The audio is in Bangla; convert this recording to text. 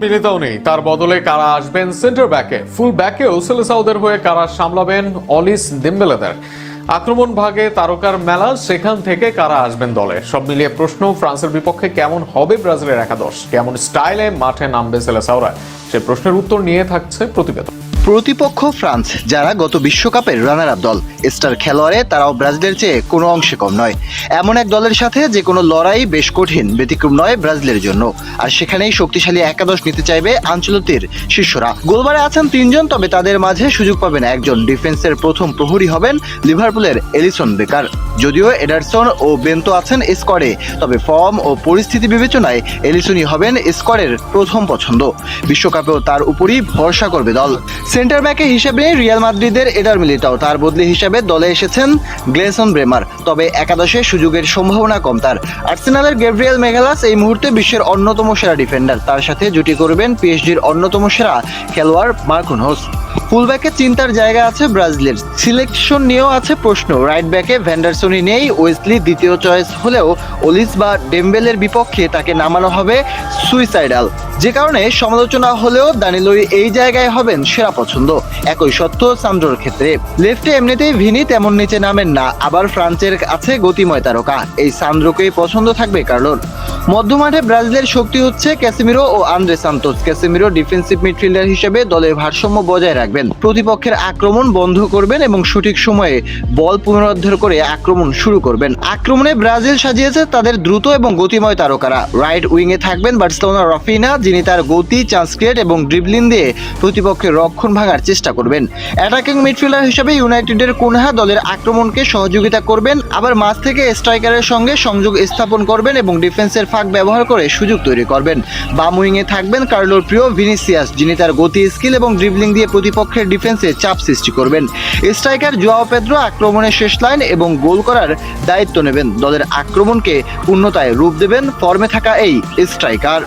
মিলিতাও নেই, তার বদলে কারা আসবেন সেন্টার ব্যাকে। ফুল ব্যাকেও সেলেসাউদের হয়ে কারা সামলাবেন অলিস দেমবেলেদের। আক্রমণ ভাগে তারকার মেলা, সেখান থেকে কারা আসবেন দলে। সব মিলিয়ে প্রশ্ন, ফ্রান্সের বিপক্ষে কেমন হবে ব্রাজিলের একাদশ, কেমন স্টাইলে মাঠে নামবে সেলেসাওরা, সে প্রশ্নের উত্তর নিয়ে থাকছে প্রতিবেদন। প্রতিপক্ষ ফ্রান্স, যারা গত বিশ্বকাপের রানার আপ দল। স্টার খেলোয়াড়ে তারাও ব্রাজিলের চেয়ে কোনো অংশে কম নয়। এমন এক দলের সাথে যে কোনো লড়াই বেশ কঠিন, ব্যতিক্রম নয় ব্রাজিলের জন্য। আর সেখানেই শক্তিশালী একাদশ নিতে চাইবে আঞ্চলতির শিষ্যরা। গোলবারে আছেন তিনজন, তবে তাদের মাঝে সুযোগ পাবেন একজন। ডিফেন্সের প্রথম প্রহরী হবেন লিভারপুলের এলিসন বেকার। যদিও এডারসন ও বেন্তো আছেন স্কোয়াডে, তবে ফর্ম ও পরিস্থিতি বিবেচনায় এলিসনই হবেন স্কোয়াডের প্রথম পছন্দ। বিশ্বকাপেও তার উপরই ভরসা করবে দল। সেন্টার ব্যাকে হিসেবে রিয়াল মাদ্রিদের এডার মিলিটাও, তার বদলি হিসেবে দলে এসেছেন গ্লেসন ব্রেমার। তবে একাদশে সুযোগের সম্ভাবনা কম তার। আর্সেনালের গ্যাব্রিয়েল মেগালাস এই মুহূর্তে বিশ্বের অন্যতম সেরা ডিফেন্ডার। তার সাথে জুটি করবেন পিএসজির অন্যতম সেরা খেলোয়াড় মার্কুনহোস। ফুলব্যাকে চিন্তার জায়গা আছে ব্রাজিলের। সিলেকশন নিয়েও আছে প্রশ্ন। রাইট ব্যাকে ভ্যান্ডারসনই নেই, ওয়েসলি দ্বিতীয় চয়েস হলেও অলিস বা ডেম্বেলের বিপক্ষে তাকে নামানো হবে সুইসাইডাল, যে কারণে সমালোচনা হলেও দানিলোই এই জায়গায় হবেন সেরা পছন্দ। একই সত্য সান্দ্রোর ক্ষেত্রে। লেফটে এমনিতেই ভিনি তেমন নিচে নামেন না, আবার ফ্রান্সের আছে গতিময় তারকা, এই সান্দ্রোকেই পছন্দ থাকবে কার্লোর। মধ্যমাঠে ব্রাজিলের শক্তি হচ্ছে ক্যাসেমিরো ও Andre Santos. Casemiro defensive midfielder হিসেবে দলের ভারসাম্য বজায় রাখবেন, প্রতিপক্ষের আক্রমণ বন্ধ করবেন এবং সঠিক সময়ে বল পুনরুদ্ধার করে আক্রমণ শুরু করবেন। আক্রমণে ব্রাজিল সাজিয়েছে তাদের দ্রুত এবং গতিময় তারকারা। রাইট উইংয়ে থাকবেন বার্সেলোনার রাফিনা, যিনি তার গতি, চান্স ক্রিয়েট এবং ড্রিবলিং দিয়ে প্রতিপক্ষের রক্ষণ ভাঙার চেষ্টা করবেন। অ্যাটাকিং মিডফিল্ডার হিসেবে ইউনাইটেডের কুনহা দলের আক্রমণকে সহযোগিতা করবেন, আবার মাঝ থেকে স্ট্রাইকারের সঙ্গে সংযোগ স্থাপন করবেন এবং ডিফেন্সের ফাঁক ব্যবহার করে সুযোগ তৈরি করবেন। বাম উইংয়ে থাকবেন কার্লোর প্রিয় ভিনিসিয়াস, যিনি তার গতি, স্কিল এবং ড্রিবলিং দিয়ে প্রতিপক্ষের ডিফেন্সে চাপ সৃষ্টি করবেন। স্ট্রাইকার জোয়াও পেদ্রো আক্রমণের শেষ লাইন এবং গোল করার দায়িত্ব নেবেন। দলের আক্রমণকে পূর্ণতায় রূপ দেবেন ফর্মে থাকা এই স্ট্রাইকার।